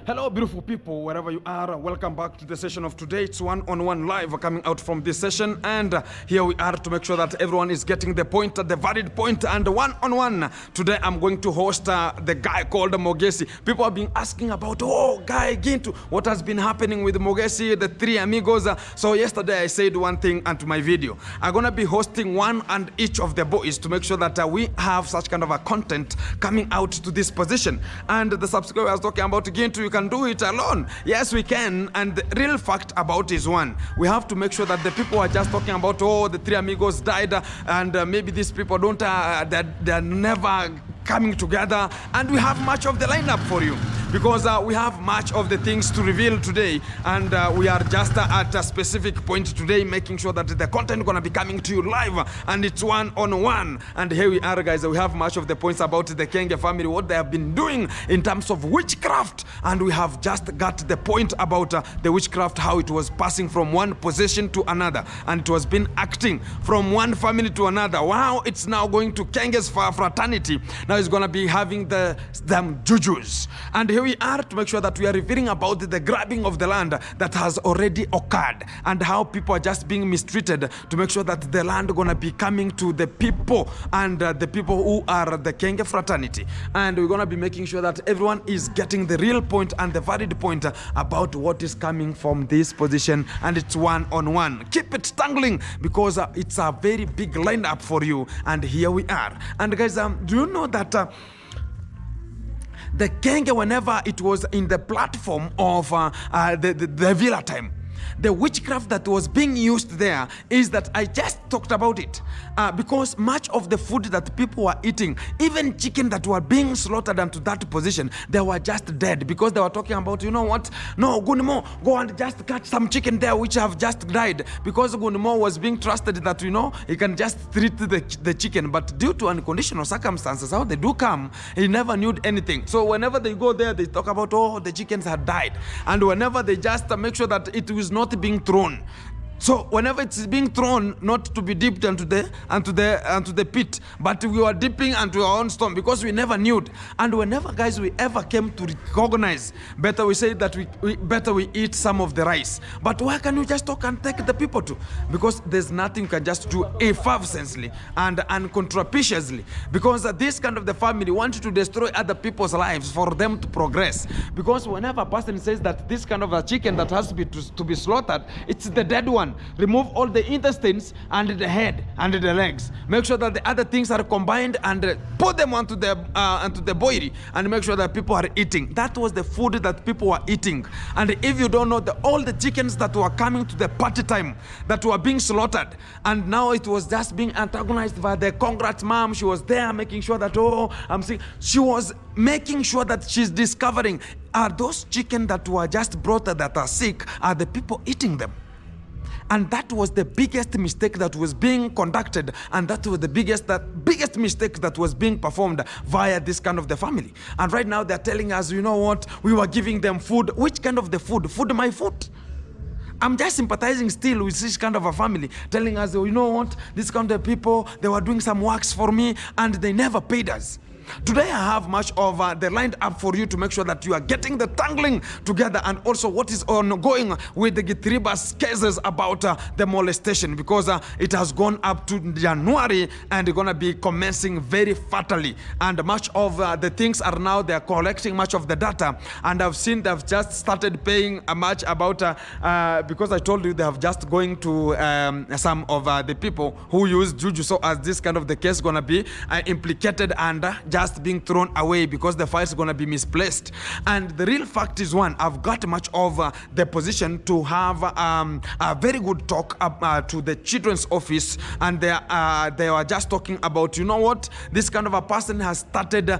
Hello, beautiful people, wherever you are. Welcome back to the session of today. It's one-on-one live coming out from this session. And here we are to make sure that everyone is getting the point, the valid point, and one-on-one. Today, I'm going to host the guy called Mogesi. People have been asking about, oh, guy Gintu, what has been happening with Mogesi, the three amigos. So yesterday, I said one thing onto my video. I'm going to be hosting one and each of the boys to make sure that we have such kind of a content coming out to this position. And the subscriber was talking about Gintu, you can do it alone. Yes, we can. And the real fact about is one. We have to make sure that the people are just talking about, oh, the three amigos died, and maybe these people don't, they're never coming together. And we have much of the lineup for you, because we have much of the things to reveal today, and we are just at a specific point today, making sure that the content gonna be coming to you live, and it's one-on-one. And here we are, guys. We have much of the points about the Kenge family, what they have been doing in terms of witchcraft, and we have just got the point about the witchcraft, how it was passing from one position to another, and it was been acting from one family to another. Wow, it's now going to Kenge's fraternity. Now it's gonna be having them jujus, and here we are to make sure that we are revealing about the grabbing of the land that has already occurred, and how people are just being mistreated, to make sure that the land gonna be coming to the people, and the people who are the Kenge fraternity. And we're gonna be making sure that everyone is getting the real point and the valid point about what is coming from this position, and it's one-on-one. Keep it tangling, because it's a very big lineup for you. And here we are. And guys, do you know that the Kenge, whenever it was in the platform of the villa time, the witchcraft that was being used there is that I just talked about it, because much of the food that people were eating, even chicken that were being slaughtered into that position, they were just dead, because they were talking about, you know what, no, Gunimo, go and just catch some chicken there which have just died, because Gunimo was being trusted that, you know, he can just treat the chicken, but due to unconditional circumstances, how they do come, he never knew anything. So whenever they go there, they talk about, oh, the chickens had died, and whenever they just make sure that it was not being thrown. So whenever it's being thrown, not to be dipped into the pit, but we were dipping into our own storm, because we never knew. And whenever, guys, we ever came to recognize, better we say that we eat some of the rice. But why can you just talk and take the people to? Because there's nothing you can just do effervescently and uncontroversially, because this kind of the family wanted to destroy other people's lives for them to progress. Because whenever a person says that this kind of a chicken that has to be slaughtered, it's the dead one. Remove all the intestines and the head and the legs. Make sure that the other things are combined and put them onto the boil, and make sure that people are eating. That was the food that people were eating. And if you don't know, all the chickens that were coming to the party time that were being slaughtered, and now it was just being antagonized by the congrats mom. She was there making sure that, oh, I'm seeing. She was making sure that she's discovering, are those chicken that were just brought that are sick, are the people eating them? And that was the biggest mistake that was being conducted, and that was the biggest mistake that was being performed via this kind of the family. And right now they're telling us, you know what, we were giving them food. Which kind of the food? Food my food. I'm just sympathizing still with this kind of a family, telling us, oh, you know what, this kind of people, they were doing some works for me, and they never paid us. Today I have much of the lined up for you to make sure that you are getting the tangling together, and also what is ongoing with the Gitriba's cases about the molestation, because it has gone up to January and going to be commencing very fatally, and much of the things are now, they are collecting much of the data, and I've seen they've just started paying much about because I told you they have just going to some of the people who use juju, so as this kind of the case going to be implicated and just being thrown away, because the files are going to be misplaced. And the real fact is one, I've got much of the position to have a very good talk to the children's office, and they were just talking about, you know what, this kind of a person has started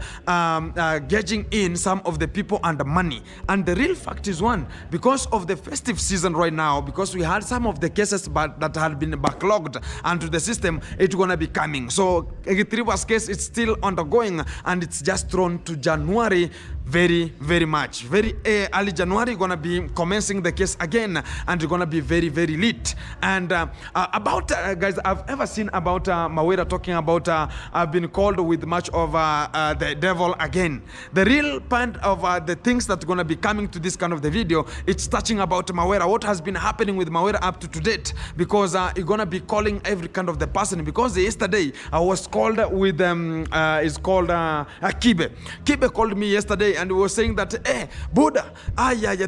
gauging in some of the people and money. And the real fact is one, because of the festive season right now, because we had some of the cases that had been backlogged onto the system, it's going to be coming. So Egitriba's case is still undergoing, and it's just thrown to January very, very much. Very early January, gonna be commencing the case again, and gonna be very, very lit. And about guys, I've ever seen about Mawera talking about I've been called with much of the devil again. The real point of the things that are gonna be coming to this kind of the video, it's touching about Mawera, what has been happening with Mawera up to date, because you're gonna be calling every kind of the person. Because yesterday I was called with it's called Kibe. Kibe called me yesterday and was saying that, hey, Buddha,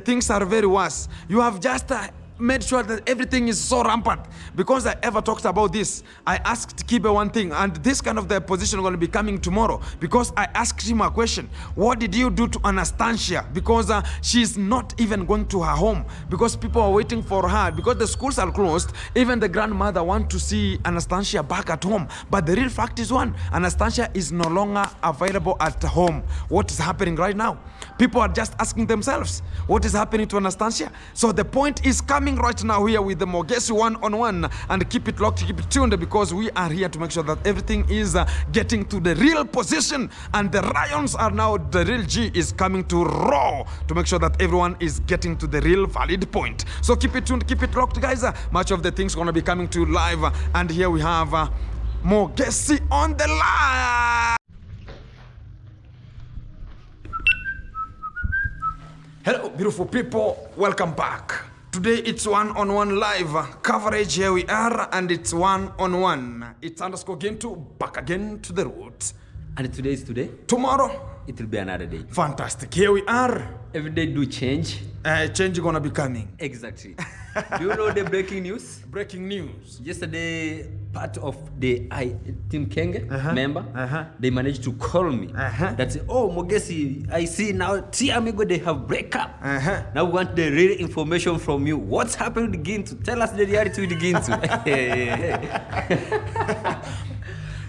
things are very worse. You have just made sure that everything is so rampant. Because I ever talked about this, I asked Kibe one thing, and this kind of the position is going to be coming tomorrow, because I asked him a question. What did you do to Anastasia? Because she's not even going to her home, because people are waiting for her, because the schools are closed. Even the grandmother wants to see Anastasia back at home. But the real fact is one, Anastasia is no longer available at home. What is happening right now? People are just asking themselves, what is happening to Anastasia? So the point is coming right now here with the Mogesi one-on-one, and keep it locked, keep it tuned, because we are here to make sure that everything is getting to the real position, and the Ryans are now, the real G is coming to raw to make sure that everyone is getting to the real valid point. So keep it tuned, keep it locked, guys. Much of the things going to be coming to live, and here we have Mogesi on the line. Hello, beautiful people, welcome back. Today it's one-on-one live coverage. Here we are, and it's one-on-one. It's underscore Gintu, back again to the roots. And today is today. Tomorrow it will be another day. Fantastic. Here we are. Every day do change. Change gonna be coming. Exactly. Do you know the breaking news? Breaking news. Yesterday, part of the Team Kenge member, they managed to call me. That oh, Mogesi, I see now T Amigo, they have breakup. Now we want the real information from you. What's happening with Gintu? Tell us the reality with Gintu.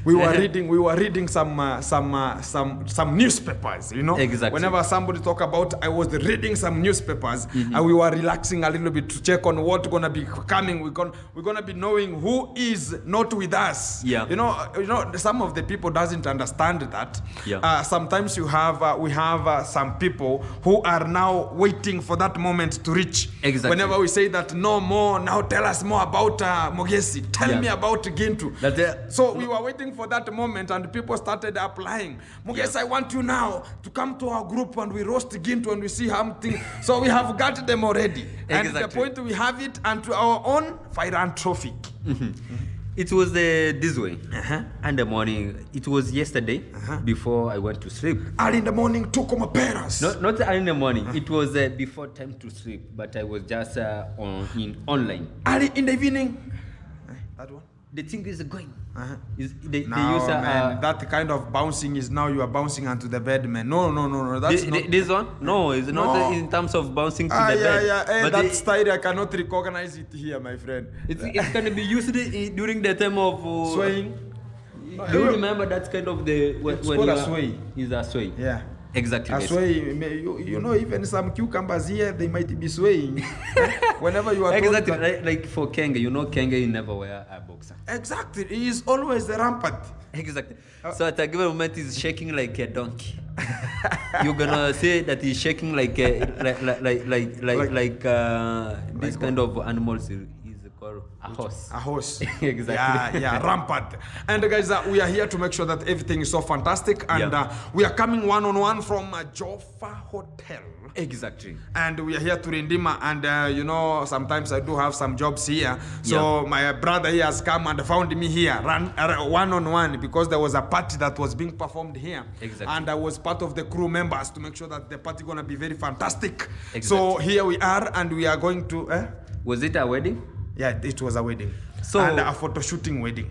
We were reading some newspapers, you know. Exactly. Whenever somebody talk about, I was reading some newspapers, and we were relaxing a little bit to check on what's gonna be coming. We're gonna be knowing who is not with us. Yeah. You know, some of the people doesn't understand that. Yeah. Sometimes we have some people who are now waiting for that moment to reach. Exactly. Whenever we say that no more, now tell us more about Mogesi. Tell me about Gintu. So we were waiting for that moment, and people started applying. Mogesi, I want you now to come to our group, and we roast Gintu, and we see something. So we have got them already. And the point we have it, and to our own philanthropic. It was this way. And the morning, it was yesterday before I went to sleep. Early in the morning, took my parents. Not early in the morning. It was before time to sleep, but I was just online. Early in the evening. That one. The thing is going. They use man, that kind of bouncing is now you are bouncing onto the bed, man. No. That's not this one. No, it's not in terms of bouncing to the bed. Yeah. But that style I cannot recognize it here, my friend. It can be used during the time of swaying. Do you remember that kind of the when you a sway? Is a sway. Yeah. Exactly. A sway, you know, even some cucumbers here, they might be swaying. Whenever you are exactly told like for Kenge, you know, Kenge you never wear a boxer. Exactly, he is always the rampant. Exactly. So at a given moment, he's shaking like a donkey. You're gonna say that he's shaking like this kind of animals. A horse. A horse. Exactly. Yeah, rampant. And guys, we are here to make sure that everything is so fantastic. And we are coming one-on-one from Joffa Hotel. Exactly. And we are here to Rindima. And you know, sometimes I do have some jobs here. So my brother here has come and found me here, one-on-one, because there was a party that was being performed here. Exactly. And I was part of the crew members to make sure that the party gonna be very fantastic. Exactly. So here we are, and we are going to... Was it a wedding? Yeah, it was a wedding. So, and a photo shooting wedding.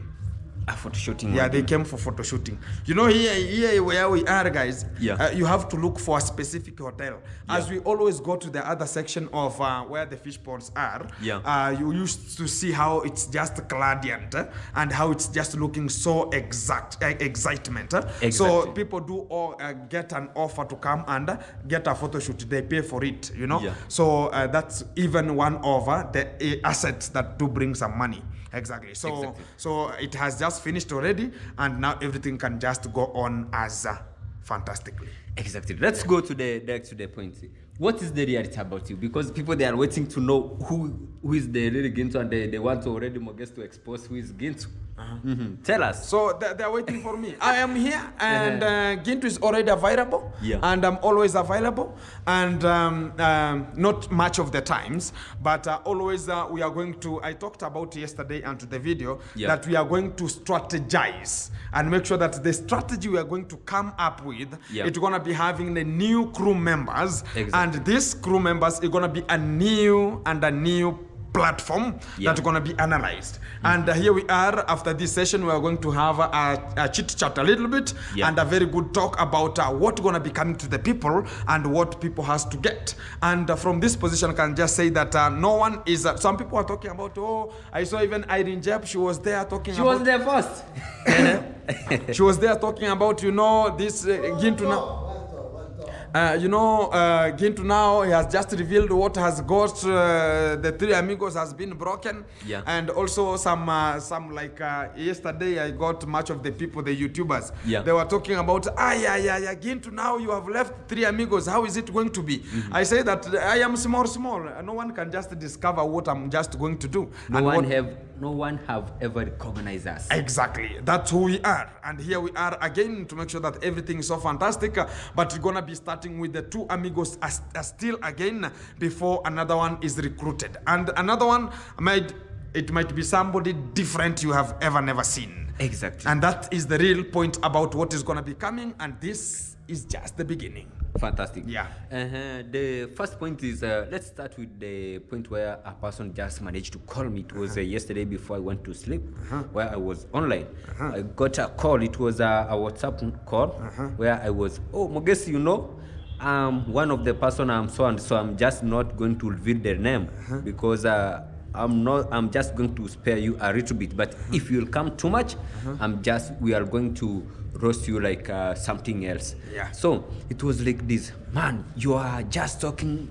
A photo shooting. Yeah, they came for photo shooting. You know, here where we are, guys, you have to look for a specific hotel. As we always go to the other section of where the fish ponds are, you used to see how it's just gradient and how it's just looking so excitement. Exactly. So people do get an offer to come and get a photo shoot. They pay for it, you know. Yeah. So that's even one of the assets that do bring some money. Exactly. So it has just finished already, and now everything can just go on as fantastically. Exactly. Let's go to the point. What is the reality about you? Because people, they are waiting to know who is the real Gintu, and they want already Moges to expose who is Gintu. Tell us. So they're waiting for me. I am here, and Gintu is already available, and I'm always available, and not much of the times, but always we are going to, I talked about yesterday and to the video, that we are going to strategize and make sure that the strategy we are going to come up with, it's going to be having the new crew members, and these crew members are going to be a new platform that's going to be analyzed. And here we are. After this session, we are going to have a chit chat a little bit and a very good talk about what's going to be coming to the people and what people has to get. And from this position, I can just say that no one is, some people are talking about, oh, I saw even Irene Jeb, she was there talking about. She was there first. She was there talking about, you know, this Gintu now. Gintu now, he has just revealed what has got the three amigos has been broken. And also some like yesterday I got much of the people, the YouTubers. They were talking about, Gintu now you have left three amigos. How is it going to be? I say that I am small. No one can just discover what I'm just going to do. No one have ever recognized us. Exactly. That's who we are. And here we are again to make sure that everything is so fantastic. But we're going to be starting with the two amigos still again before another one is recruited. And another one might be somebody different you have never seen. Exactly. And that is the real point about what is going to be coming. And this is just the beginning. Fantastic. Yeah. The first point is, let's start with the point where a person just managed to call me. It was yesterday before I went to sleep, where I was online. I got a call. It was a WhatsApp call where I was, oh, Mogesi, you know, one of the person I'm so and so. I'm just not going to reveal their name because I'm just going to spare you a little bit. But if you'll come too much, we are going to roast you like something else. So it was like this, man, you are just talking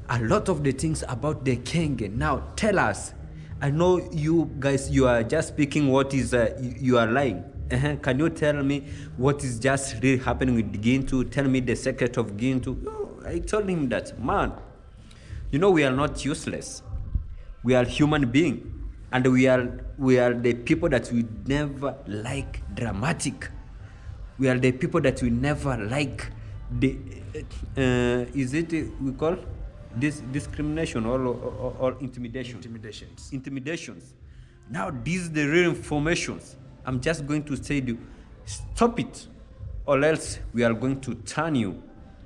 a lot of the things about the Kenge. Now tell us, I know you guys, you are just speaking what is, you are lying. Can you tell me what is just really happening with Gintu? Tell me the secret of Gintu. No, I told him that, man, you know, we are not useless. We are human beings, and we are the people that we never like dramatic. We are the people that we never like the we call this discrimination or intimidation? Intimidations. Now this is the real informations. I'm just going to say to you, stop it, or else we are going to turn you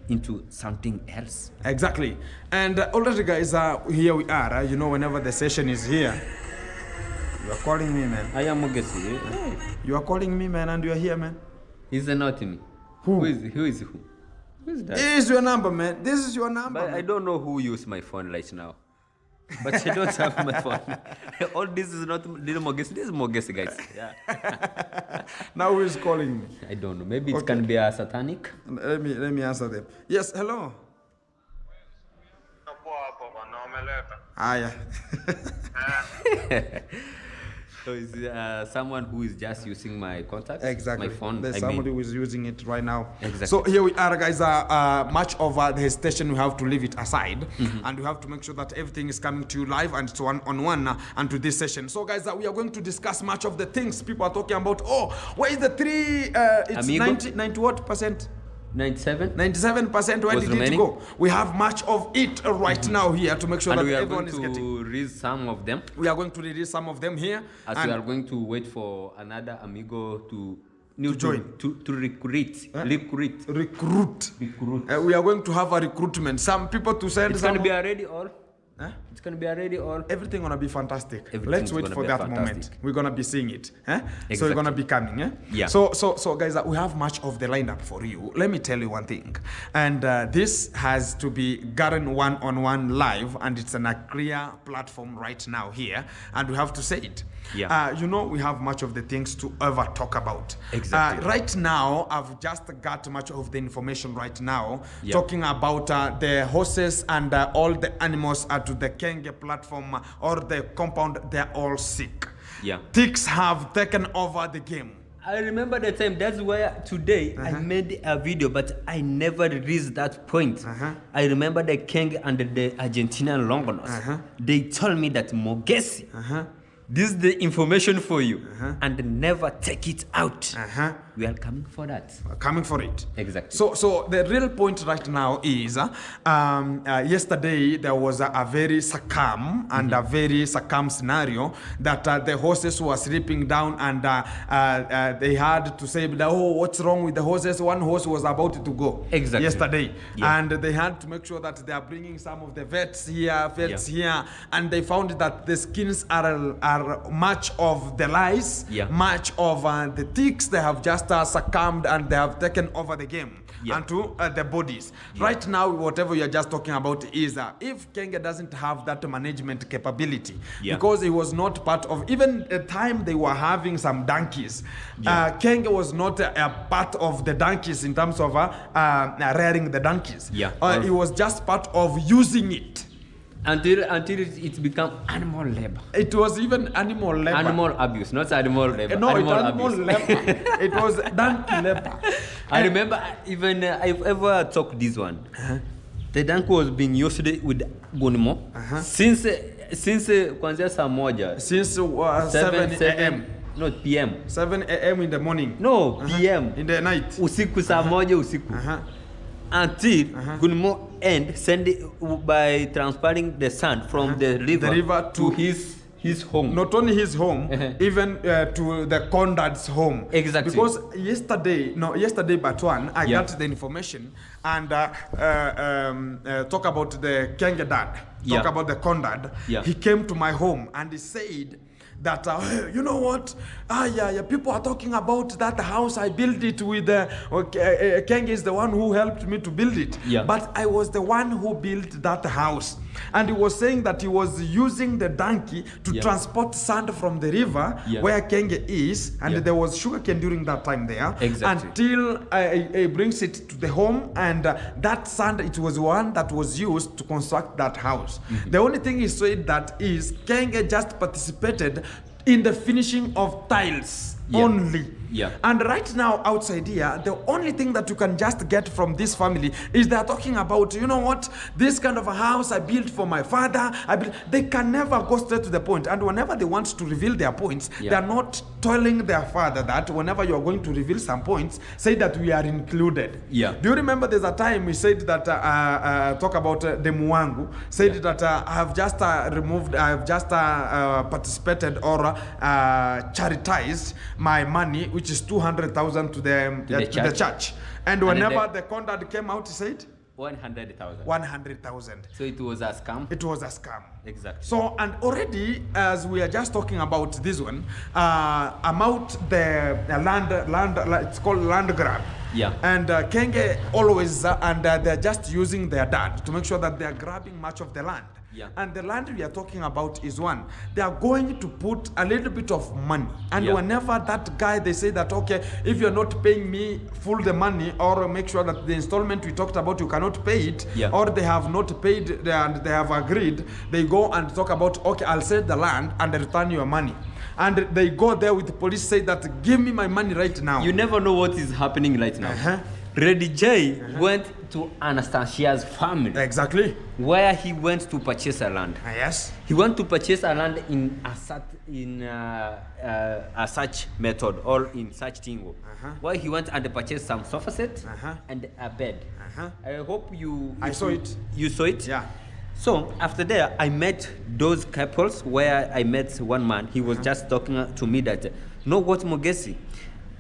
into something else. Exactly. And already guys, here we are. You know, whenever the session is here, you are calling me, man. I am Mogesi. You are calling me, man, and you are here, man. Is it not me? Who is who? Who is that? This is your number, man. This is your number. But I don't know who uses my phone right now. But I don't have my phone. All this is not little Mogesi. This is Mogesi, guys. Yeah. Now who is calling me? I don't know. Maybe it can be a satanic. Let me answer them. Yes, hello. So is someone who is just using my contacts? Exactly. My phone. There's somebody who is using it right now. Exactly. So here we are, guys. Much of the hesitation, we have to leave it aside, and we have to make sure that everything is coming to you live and it's one-on-one and to this session. So, guys, we are going to discuss much of the things people are talking about. Oh, where is the three? It's 90 what percent? 97%. Where did it go? We have much of it right now here to make sure that everyone is getting. We are going to release some of them. We are going to release some of them here. As we are going to wait for another amigo to join. To recruit. Recruit. We are going to have a recruitment. Some people to send. It's going to be already all. It's going to be already all. Everything going to be fantastic. Let's wait for that moment. We're going to be seeing it. Exactly. So we're going to be coming. Yeah. So guys, we have much of the lineup for you. Let me tell you one thing. And this has to be Garen one-on-one live, and it's on a clear platform right now here. And we have to say it. Yeah. You know, we have much of the things to ever talk about. Exactly. Right now, I've just got much of the information right now, talking about the horses and all the animals to the Kenge platform or the compound. They're all sick. Yeah. Ticks have taken over the game. I remember the time. That's why today I made a video, but I never reached that point. I remember the Kenge and the Argentina Longo. They told me that Mogesi, this is the information for you, and never take it out. We are coming for that. Coming for it. Exactly. So the real point right now is, yesterday there was a very circum and a very circum scenario that the horses were sleeping down, and they had to say, oh, what's wrong with the horses? One horse was about to go. Exactly. Yesterday, and they had to make sure that they are bringing some of the vets here, and they found that the skins are much of the lice, much of the ticks. They have just succumbed and they have taken over the game and to the bodies. Right now, whatever you're just talking about is if Kenge doesn't have that management capability, because he was not part of, even the time they were having some donkeys, Kenge was not a part of the donkeys in terms of rearing the donkeys. He was just part of using it. Until it become animal labor. It was even animal labor. Animal abuse, not animal labor. No, animal abuse. Labor. It was donkey labor. I remember even I've ever talked this one. The donkey was being used with gunimo since kuanzia saa moja. Since 7 a.m. No, PM. 7 a.m. in the morning. No, PM. In the night. Usiku saa moja usiku. Until Gunmo send it by transporting the sand from the river to his home. Not only his home, even to the Condad's home. Exactly. Because yesterday but one, I got the information and talk about the Kenge dad, talk about the Condad. He came to my home and he said that, you know what, people are talking about that house. I built it with, Kenge is the one who helped me to build it. But I was the one who built that house. And he was saying that he was using the donkey to transport sand from the river where Kenge is, and there was sugarcane during that time there, until he brings it to the home, and that sand, it was one that was used to construct that house. The only thing he said that is Kenge just participated in the finishing of tiles only. And right now outside here, the only thing that you can just get from this family is they're talking about, you know what, this kind of a house I built for my father. They can never go straight to the point. And whenever they want to reveal their points, they are not telling their father that whenever you are going to reveal some points, say that we are included. Do you remember there's a time we said that, talk about the Muangu, said that I have just participated or charitized my money, which is 200,000 to the church. And whenever the Condad came out, he said 100,000. 100,000. So it was a scam. It was a scam. Exactly. So, and already, as we are just talking about this one, about the land, it's called land grab. And Kenge always, and they're just using their dad to make sure that they are grabbing much of the land. And the land we are talking about is one. They are going to put a little bit of money. And whenever that guy, they say that, okay, if you're not paying me full the money, or make sure that the installment we talked about, you cannot pay it, or they have not paid and they have agreed, they go and talk about, okay, I'll sell the land and return your money. And they go there with the police, say that, give me my money right now. You never know what is happening right now. Reddy J went to Anastasia's family. Exactly. Where he went to purchase a land. Yes. He went to purchase a land in a such method or in such thing. Where he went and purchased some sofa set and a bed. I hope I saw it. You saw it? Yeah. So after that, I met those couples where I met one man. He was just talking to me that, know what, Mogesi?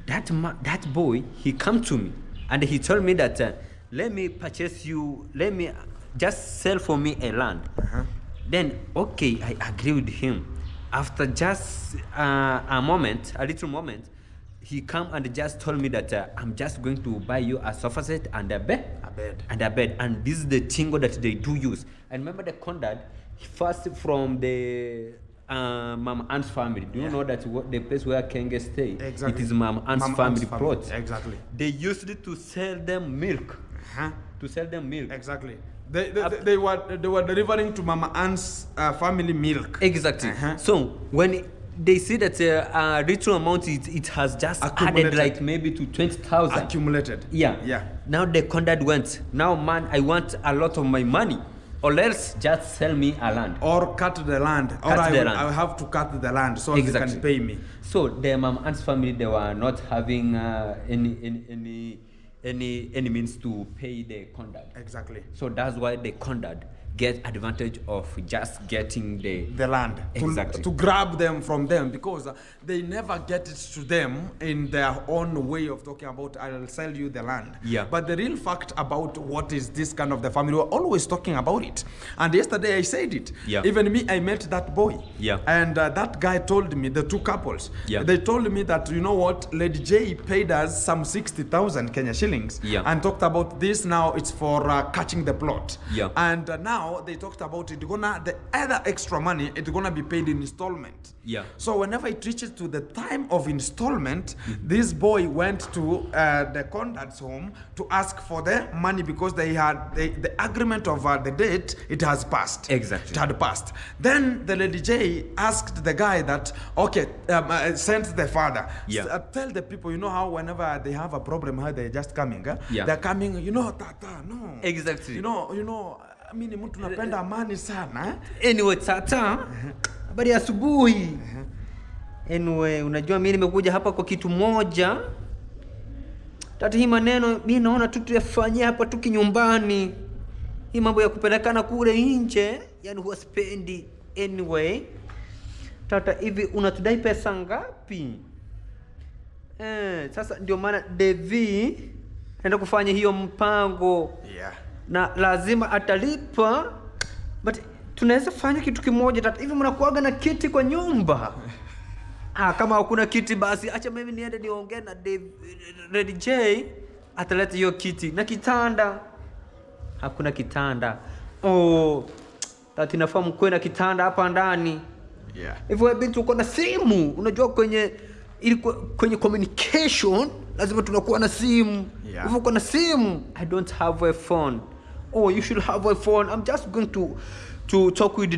That boy, he come to me and he told me that, let me purchase you, let me just sell for me a land. Then, okay, I agree with him. After just a little moment, he come and just told me that I'm just going to buy you a sofa set and a bed. And this is the tingo that they do use. I remember the Condad, first from the Mama Ant's family. Do you know that the place where Kenge stay? Exactly. It is Mama Ant's family plot. Exactly. They used it to sell them milk. Exactly. They were delivering to Mama Ant's family milk. Exactly. So when they see that a little amount it has just added like maybe to 20,000. Accumulated. Yeah. Now the conduct went. Now, man, I want a lot of my money. Or else just sell me a land. Or cut the land. I will have to cut the land so they can pay me. So the mom aunt's family, they were not having any means to pay the conduct. Exactly. So that's why the conduct get advantage of just getting the land. Exactly. To grab them from them, because they never get it to them in their own way of talking about, I'll sell you the land. Yeah. But the real fact about what is this kind of the family, we're always talking about it. And yesterday I said it. Yeah. Even me, I met that boy. Yeah. And that guy told me, the two couples, yeah. they told me that, you know what, Lady J paid us some 60,000 Kenya shillings. Yeah. And talked about this, now it's for catching the plot. Yeah. And now they talked about it, the other extra money, it's gonna be paid in installment. Yeah. So whenever it reaches to the time of installment, this boy went to the conduct's home to ask for the money, because they had the agreement of the date, it has passed. Exactly. It had passed. Then the Lady J asked the guy that, okay, sent the father. Yeah. Tell the people, you know how whenever they have a problem, how they're just coming. Yeah. They're coming, you know, tata, no. Exactly. You know, mimi ni mtu napenda amani sana. Anyway, tata, habari asubuhi. Anyway, unajua mimi nimekuja hapa kwa kitu moja. Tata, hii maneno mimi naona tu tuyafanyie hapa tu kinyumbani. Hii mambo ya kupelekana kule nje, yani huwa spendi. Anyway, tata, hivi unatudai pesa ngapi? Sasa ndio maana Devi anaenda kufanya hiyo mpango. Yeah. Na lazima atalipa, but tunaweza fanya kitu kimoja tata. Hivi mnakuaga na kiti kwa nyumba? Kama hakuna kiti basi acha mimi niende niongee na Lady J, ataleta hiyo kiti na kitanda. Hakuna kitanda. Tata, inafahamu kuwe na kitanda hapa ndani. Yeah. Hivyo binti uko na simu, unajua kwenye communication lazima tunakuwa na simu. Yeah. Hivyo uko na simu. I don't have a phone. You should have a phone. I'm just going to talk with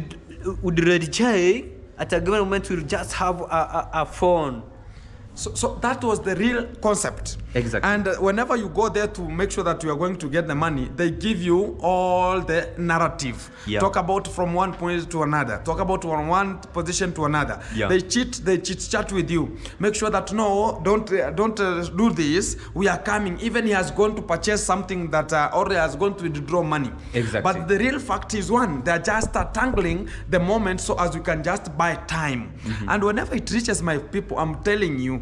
Lady J. At a given moment, we'll just have a phone. So that was the real concept. Exactly. And whenever you go there to make sure that you are going to get the money, they give you all the narrative. Yeah. Talk about from one point to another. Talk about from one position to another. Yeah. They chit chat with you. Make sure that no, don't do this. We are coming. Even he has gone to purchase something that or he has gone to withdraw money. Exactly. But the real fact is one, they are just tangling the moment so as we can just buy time. And whenever it reaches my people, I'm telling you,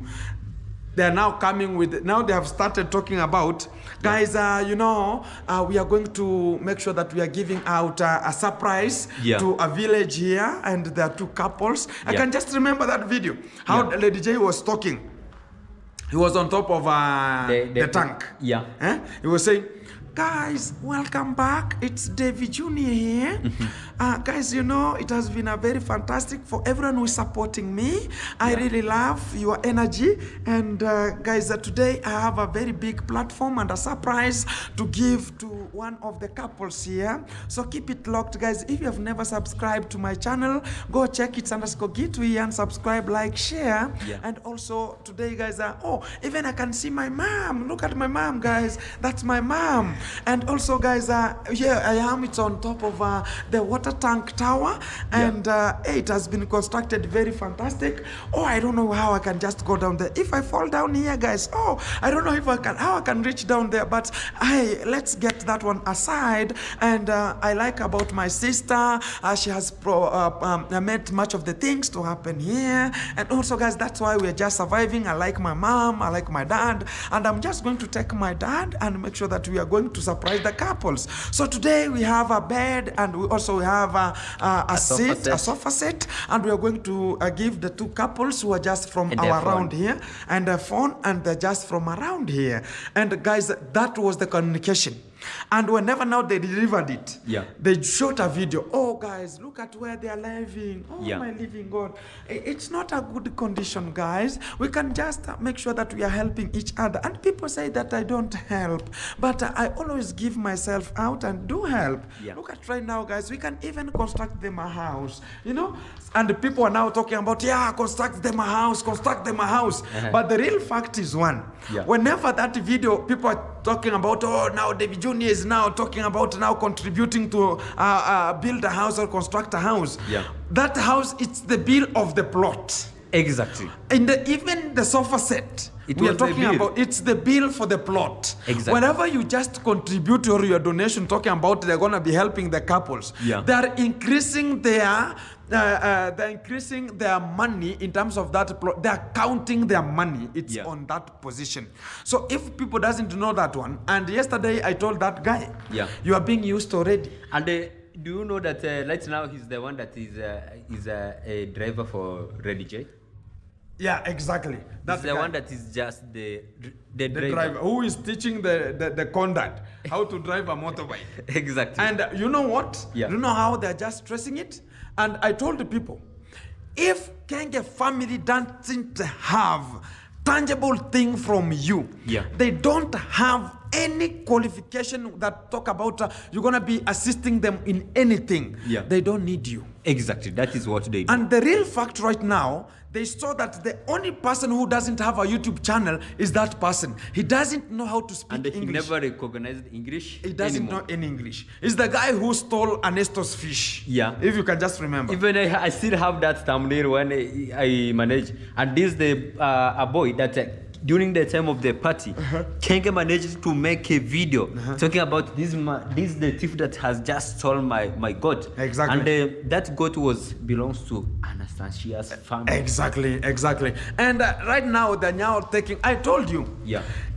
they are now coming with, now they have started talking about, guys, we are going to make sure that we are giving out a surprise to a village here, and there are two couples. I can just remember that video, how Lady J was talking. He was on top of the tank. Yeah. He was saying, guys, welcome back. It's David Jr. here. Guys, it has been a very fantastic for everyone who is supporting me. I really love your energy. And guys, today I have a very big platform and a surprise to give to one of the couples here. So keep it locked, guys. If you have never subscribed to my channel, go check it _Gintu here and subscribe, like, share. Yeah. And also today, guys, even I can see my mom. Look at my mom, guys. That's my mom. And also, guys, here I am. It's on top of the water tank tower, and it has been constructed very fantastic. I don't know how I can just go down there. If I fall down here, guys, I don't know if how I can reach down there. But let's get that one aside. And I like about my sister, she has made much of the things to happen here. And also, guys, that's why we're just surviving. I like my mom, I like my dad, and I'm just going to take my dad and make sure that we are going to surprise the couples. So today we have a bed, and we also have a sofa set, and we are going to give the two couples who are just from around here, and a phone, and they're just from around here. And guys, that was the communication. And whenever now they delivered it, they shot a video. Oh, guys, look at where they are living. Oh, my living God. It's not a good condition, guys. We can just make sure that we are helping each other. And people say that I don't help, but I always give myself out and do help. Look at right now, guys. We can even construct them a house, you know? And the people are now talking about, construct them a house, construct them a house. But the real fact is one. Whenever that video, people are talking about, oh, now David Jr. is now talking about now contributing to build a house or construct a house. That house, it's the bill of the plot. Exactly. And even the sofa set, we are talking about, it's the bill for the plot. Exactly. Whenever you just contribute or your donation, talking about they're going to be helping the couples, they're increasing their money in terms of that plot. They're counting their money. It's on that position. So if people doesn't know that one, and yesterday I told that guy, you are being used already. And do you know that right now he's the one that is a driver for Ready J? Yeah, exactly. That's the one that is just the driver who is teaching the conduct how to drive a motorbike. Exactly. And you know what? You know how they're just stressing it? And I told the people, if Kenge family doesn't have tangible thing from you, they don't have any qualification that talk about you're going to be assisting them in anything. They don't need you. Exactly. That is what they do. And the real fact right now, they saw that the only person who doesn't have a YouTube channel is that person. He doesn't know how to speak English. And he never recognized English. He doesn't know any English. He's the guy who stole Anasta's fish. If you can just remember. Even I still have that thumbnail when I manage. And this is a boy that during the time of the party, Kenge managed to make a video talking about this is the thief that has just stolen my goat. Exactly. And that goat belongs to Anastasia's family. Exactly. And right now they're now taking, I told you,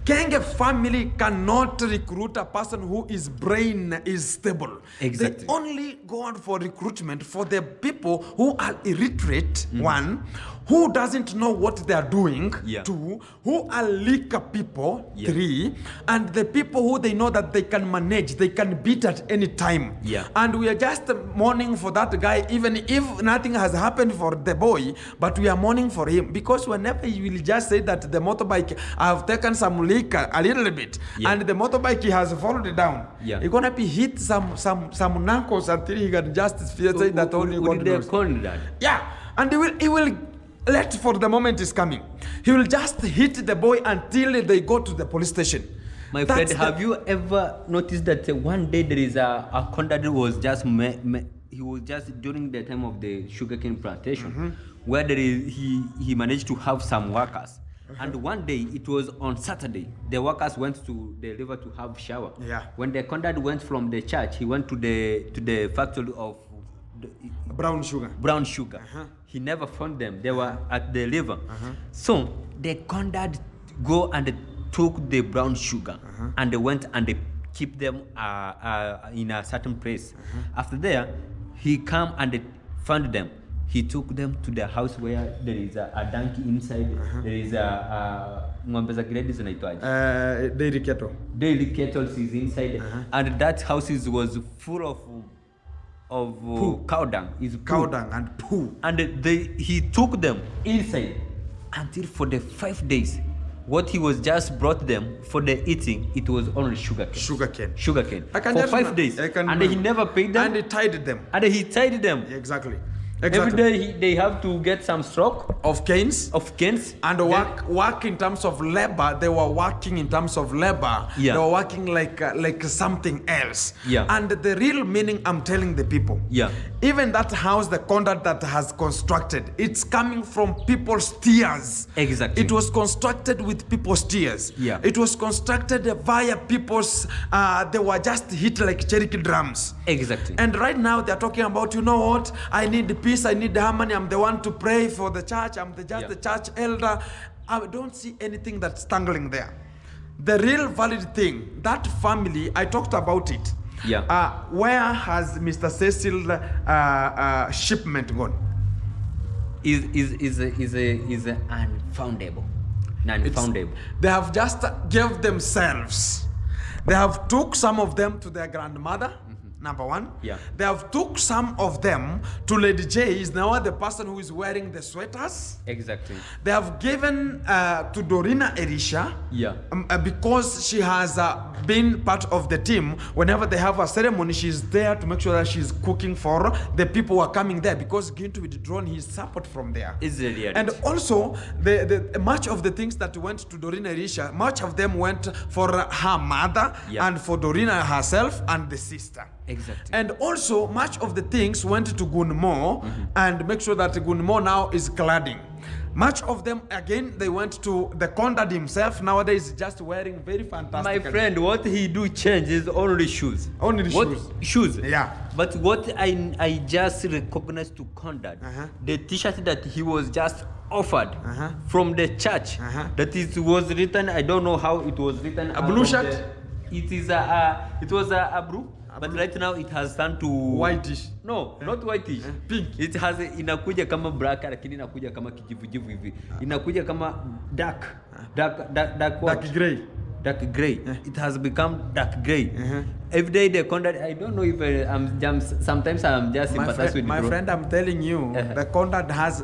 Kenge family cannot recruit a person who his brain is stable. Exactly. They only go on for recruitment for the people who are illiterate, one, who doesn't know what they are doing, two, who are liquor people, three, and the people who they know that they can manage, they can beat at any time. And we are just mourning for that guy, even if nothing has happened for the boy, but we are mourning for him, because whenever he will just say that the motorbike, I have taken some liquor a little bit, and the motorbike has fallen down, he's gonna be hit some knuckles until he can just say that only God knows. And he will let for the moment is coming. He will just hit the boy until they go to the police station. My friend, have you ever noticed that one day there is a conduct was just he was just during the time of the sugarcane plantation, where he managed to have some workers. And one day, it was on Saturday, the workers went to the river to have shower. When the conduct went from the church, he went to the factory of brown sugar. He never found them. They were at the river. So the conduct go and took the brown sugar and they went and they keep them in a certain place. After there, he come and they found them. He took them to the house where there is a donkey inside. There is ng'ombe za gredi zinaitwaje? Dairy cattle is inside. And that house was full of cow dung. Cow dung and poo. And he took them inside until for the 5 days. What he was just brought them for the eating, it was only sugarcane. For 5 days. And he never paid them. And he tied them. Exactly. Every day they have to get some stroke of canes. And work in terms of labor. They were working in terms of labor. They were working like something else. And the real meaning, I'm telling the people. Even that house, the conduct that has constructed, it's coming from people's tears. Exactly. It was constructed with people's tears. It was constructed via people's, they were just hit like Cherokee drums. Exactly. And right now they're talking about, you know what, I need peace, I need harmony, I'm the one to pray for the church, I'm just the church elder. I don't see anything that's tangling there. The real valid thing, that family, I talked about it. Where has Mr. Cecil shipment gone? Is unfoundable. They have just gave themselves. They have took some of them to their grandmother. Number one. Yeah. They have took some of them to Lady J, is now the person who is wearing the sweaters. Exactly. They have given to Dorina Elisha. Yeah. Because she has been part of the team. Whenever they have a ceremony, she's there to make sure that she's cooking for the people who are coming there, because Gintu withdrawn his support from there. Is the reality. And also, the much of the things that went to Dorina Elisha, much of them went for her mother, Yeah. and for Dorina herself and the sister. Exactly. And also, much of the things went to Gunmo, and make sure that Gunmo now is cladding. Much of them, again, they went to the Condad himself. Nowadays, just wearing very fantastic. My friend, what he do change is only shoes. Only shoes. Shoes. Yeah. But what I just recognized to Condad, the T-shirt that he was just offered from the church, that it was written, I don't know how it was written. A blue shirt? It was a blue. But right now it has turned to whitish. No, not whitish. Pink. It has inakuja kama black lakini inakuja kama kijivu hivi. Inakuja kama dark Gray. Dark gray. It has become dark gray. Every day they Condad, I don't know if sometimes I'm just sympathizing with my friend, I'm telling you, the Condad has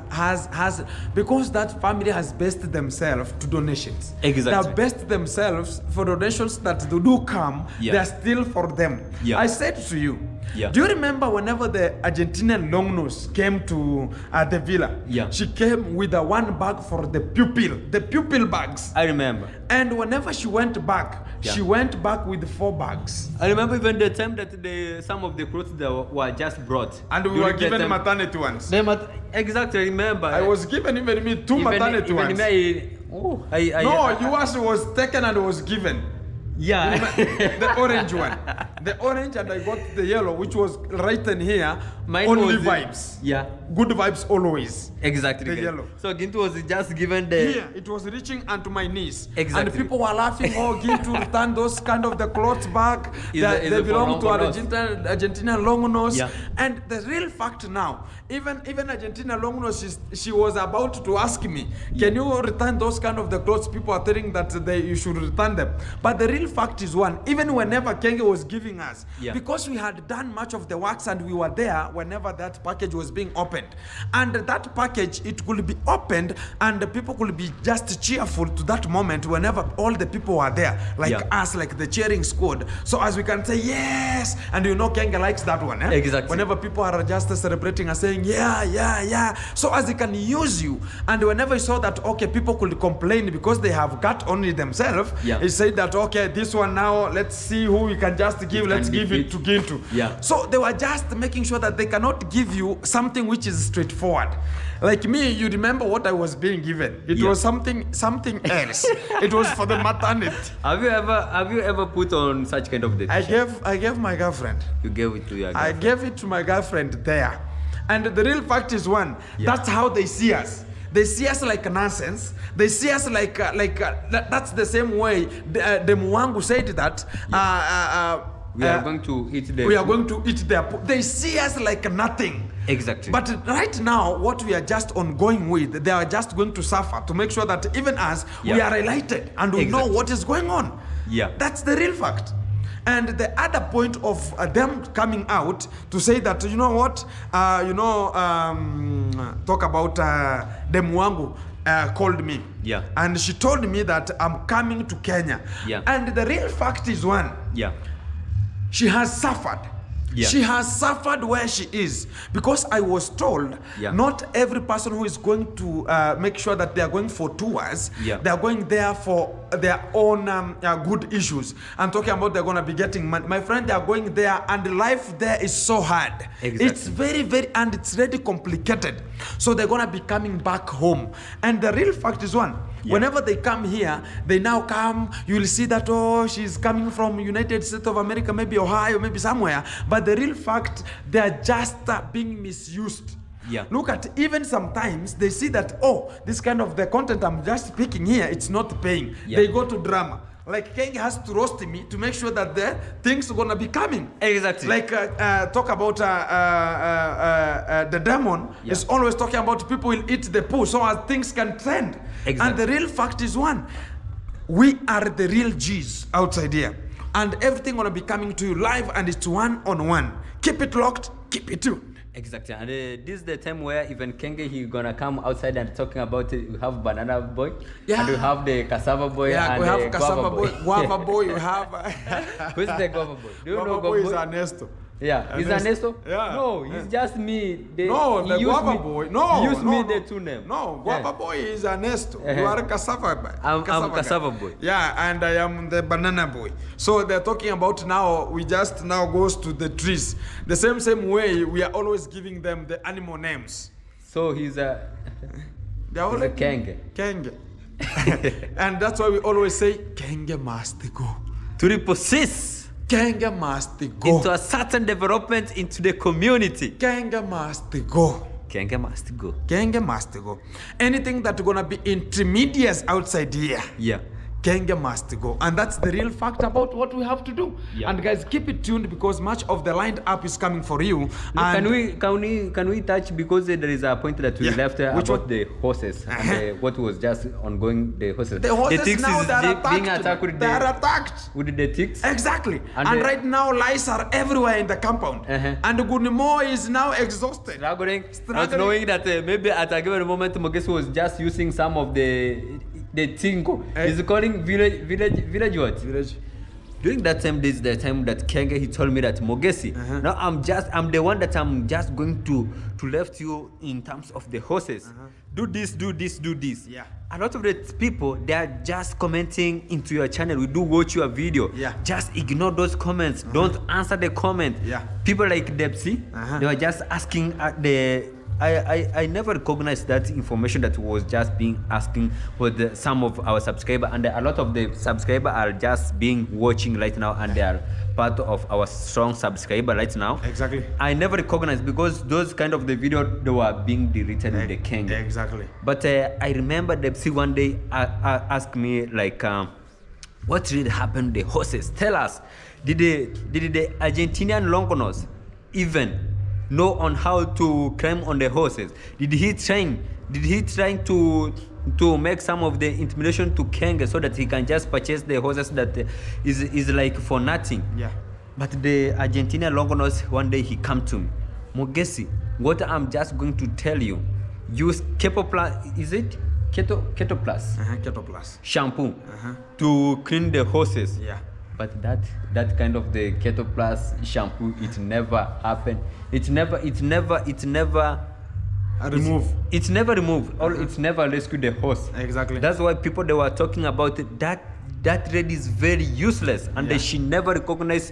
because that family has based themselves to donations. Exactly. They have based themselves for donations that they do come. They are still for them. I said to you, do you remember whenever the Argentina Longo came to the villa? She came with a one bag for the pupil bags. I remember. And whenever she went back, she went back with 4 bags. I remember even the time that some of the clothes that were just brought. And we were given maternity ones. Exactly, I remember. I was given even me 2 maternity ones. No, yours was taken and was given. Yeah. The orange one. The orange, and I got the yellow, which was written here. Mine only was vibes. Good vibes always. Exactly. The yellow. So Gintu was just given the... Here, it was reaching onto my knees. Exactly. And people were laughing, oh, Gintu return those kind of the clothes back. They belong to Argentina Longo. And the real fact now, even Argentina Longo, she was about to ask me, can you return those kind of the clothes? People are telling that you should return them. But the real fact is one, even whenever Kenge was giving us, because we had done much of the works and we were there whenever that package was being opened. And that package, it could be opened and the people could be just cheerful to that moment whenever all the people were there, like us, like the cheering squad. So as we can say, yes, and you know Kenge likes that one. Exactly. Whenever people are just celebrating and saying, yeah. So as they can use you, and whenever you saw that, okay, people could complain because they have got only themselves, he said that, okay, this one now, let's see who we can just give, let's give it to Gintu. So they were just making sure that they cannot give you something which is straightforward. Like me, you remember what I was being given. It was something else. It was for the maternity. Have you ever put on such kind of I gave my girlfriend. You gave it to your girlfriend? I gave it to my girlfend there. And the real fact is one, that's how they see us. They see us like nonsense. They see us like that's the same way the Mwangu said that we are going to eat their we are going to eat their they see us like nothing. Exactly. But right now, what we are just ongoing with, they are just going to suffer to make sure that even us, we are enlightened and we know what is going on. That's the real fact. And the other point of them coming out to say that, you know what, talk about the Mwangu called me. And she told me that I'm coming to Kenya. And the real fact is one, she has suffered. She has suffered where she is, because I was told not every person who is going to make sure that they are going for tours, they are going there for their own good issues. I'm talking about they're going to be getting money. My friend, they are going there and life there is so hard. It's very, and it's really complicated. So they're going to be coming back home. And the real fact is one, whenever they come here, they now come, you will see that, oh, she's coming from United States of America, maybe Ohio, maybe somewhere. But the real fact, they are just being misused. Look at, even sometimes they see that, oh, this kind of the content I'm just picking here, it's not paying. They go to drama. Like Kenge has to roast me to make sure that the things are gonna be coming. Exactly. Like talk about the demon is always talking about people will eat the poo so as things can trend. And the real fact is one, we are the real G's outside here. and everything gonna be coming to you live, and it's one-on-one. Keep it locked, keep it tuned. Exactly, and this is the time where even Kenge, he gonna come outside and talking about it. We have banana boy, and we have the cassava boy, and we have the cassava boy, guava boy. We have. Who's the guava boy? Do you know guava boy? Is Ernesto. Yeah, is Ernesto? Yeah. No, he's just me. The guava boy. No, use me the two names. No, guava boy is Ernesto. You are cassava boy. I'm cassava boy. Yeah, and I am the banana boy. So they're talking about now. We just now goes to the trees. The same way we are always giving them the animal names. So he's a. They're all a Kenge. Kenge. And that's why we always say Kenge must go. To repossess. Kenge must go. Into a certain development into the community. Kenge must go. Kenge must go. Kenge must go. Anything that's gonna be intermediates outside here. Yeah. Kenge must go. And that's the real fact about what we have to do. Yeah. And guys, keep it tuned because much of the lined up is coming for you. Can we touch, because there is a point that we left about the horses and what was just ongoing, the horses. The horses the now they are attacked. Being attacked with they are attacked. With the ticks. Exactly. And right now lice are everywhere in the compound. And Gunimo is now exhausted. Struggling. Not knowing that maybe at a given moment Mogesi was just using some of the tingo. He's calling village what? Village. During that time, this is the time that Kenge, he told me that Mogesi, now I'm the one that I'm just going to left you in terms of the horses. Do this, do this, do this. Yeah. A lot of the people, they are just commenting into your channel. We do watch your video. Yeah. Just ignore those comments. Don't answer the comment. Yeah. People like Depsy, they were just asking I never recognized that information that was just being asking for some of our subscribers, and a lot of the subscribers are just being watching right now, and they are part of our strong subscriber right now. Exactly. I never recognized because those kind of the video, they were being deleted with the Kenge. Exactly. But I remember Depsy one day asked me like, what really happened to the horses? Tell us, did the Argentinian Longo even know on how to climb on the horses? Did he trying to make some of the intimidation to Kenge so that he can just purchase the horses that is like for nothing? Yeah. But the Argentina Longo one day he come to me, Mogesi, what I'm just going to tell you, use Keto Plus, is it? Keto Plus. Keto Plus. Shampoo to clean the horses. Yeah. But that kind of the Keto Plus shampoo, it never happened. It never remove. It's never removed, or it's never rescued the horse. Exactly. That's why people, they were talking about it, that lady is very useless, and she never recognized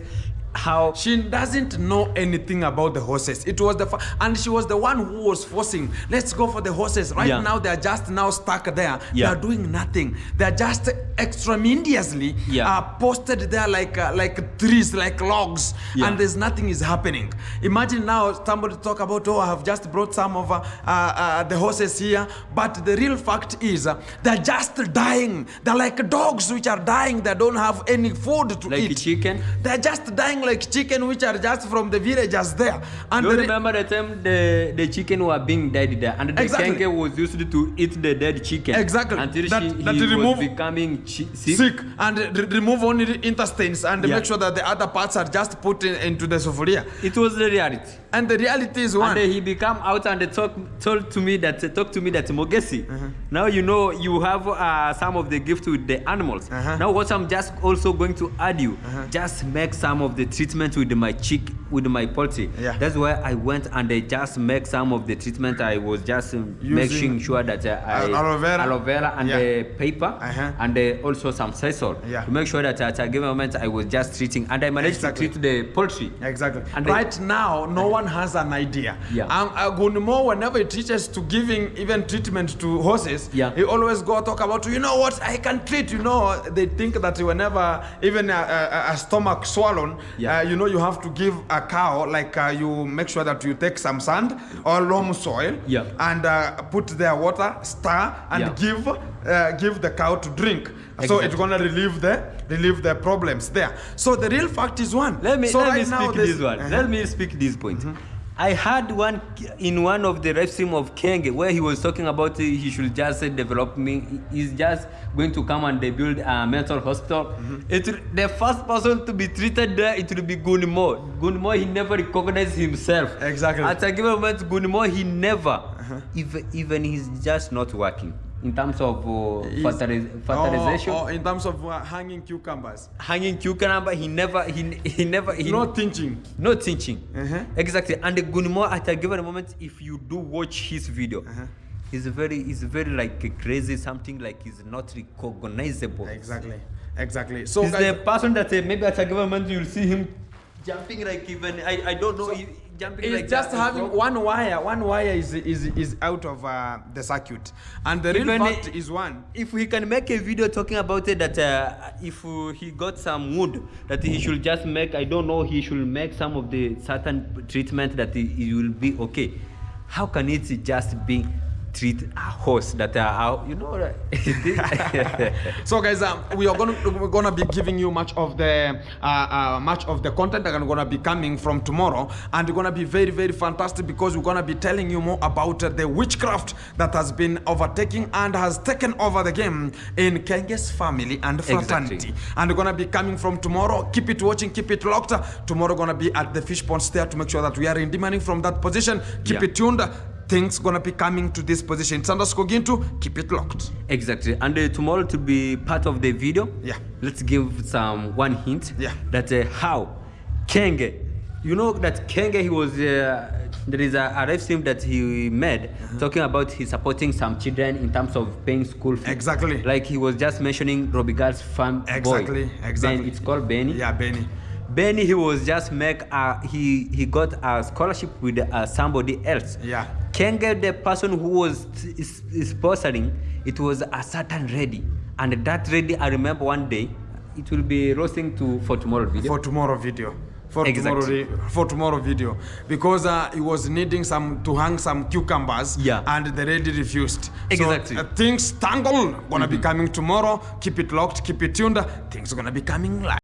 how she doesn't know anything about the horses. It was and she was the one who was forcing, let's go for the horses. Right now they're just now stuck there. They're doing nothing. They're just extraneously posted there like trees, like logs, and there's nothing is happening. Imagine now somebody talk about, I have just brought some of the horses here, but the real fact is they're just dying. They're like dogs which are dying. They don't have any food to eat. Like chicken? They're just dying like chicken which are just from the villagers there. And you remember the time the chicken were being died there, and the Kenge was used to eat the dead chicken. Exactly. Until he was becoming sick. And remove only the intestines and make sure that the other parts are just put into the sufuria. It was the reality. And the reality is one. And he became out and talked to me that Mogesi, now you know you have some of the gift with the animals. Now what I'm just also going to add you, just make some of the treatment with my poultry. That's why I went and I just make some of the treatment. I was just making sure that aloe vera and the paper and also some sisal to make sure that at a given moment I was just treating, and I managed to treat the poultry. Exactly. And right now no one has an idea. Gunimo, whenever he teaches to giving even treatment to horses, he always go talk about, you know what, I can treat, they think that whenever even a stomach swollen, you have to give a cow, like you make sure that you take some sand or loam soil and put their water, stir, and give the cow to drink. So it's gonna relieve the problems there. So the real fact is one. Let me speak this point. I had one in one of the live stream of Kenge where he was talking about he should just develop me. He's just going to come and they build a mental hospital. The first person to be treated there, it will be Gunimo. Gunimo, he never recognized himself. Exactly. At a given moment, Gunimo, he never, even he's just not working. In terms of fertilization, or in terms of hanging cucumbers. Hanging cucumber, he never. No teaching. No teaching. Exactly. And the Gunimo, at a given moment, if you do watch his video, he's very like crazy, something like he's not recognizable. Exactly. So he's the person that maybe at a given moment you'll see him jumping like even I don't know. So, jumping it's like just that having one wire is out of the circuit, and the real fact is one. If we can make a video talking about it, that if he got some wound, that he should just make, I don't know, he should make some of the certain treatment that he will be okay. How can it just be treat a horse that are, you know? So guys, we're gonna be giving you much of the content that are gonna be coming from tomorrow, and it's gonna be very, very fantastic because we're gonna be telling you more about the witchcraft that has been overtaking and has taken over the game in Kenge's family and fraternity. Exactly. And we're gonna be coming from tomorrow. Keep it watching, keep it locked. Tomorrow gonna be at the fish ponds there to make sure that we are in demanding from that position. Keep it tuned. Things gonna be coming to this position. It's _Gintu. Keep it locked. Exactly. And tomorrow to be part of the video. Yeah. Let's give one hint. Yeah. That how Kenge, you know that Kenge, he was there is a live stream that he made talking about he supporting some children in terms of paying school fees. Exactly. Like he was just mentioning Robigal's fan boy. Exactly. It's called Benny. Yeah, Benny. Benny, he was just he got a scholarship with somebody else. Yeah. Kenge, the person who was sponsoring, it was a certain lady, and that lady, I remember one day, it will be roasting for tomorrow video. For tomorrow video. Exactly. For tomorrow video, because he was needing to hang some cucumbers, and the lady refused. Exactly. So things tangle gonna be coming tomorrow. Keep it locked, keep it tuned. Things are gonna be coming live.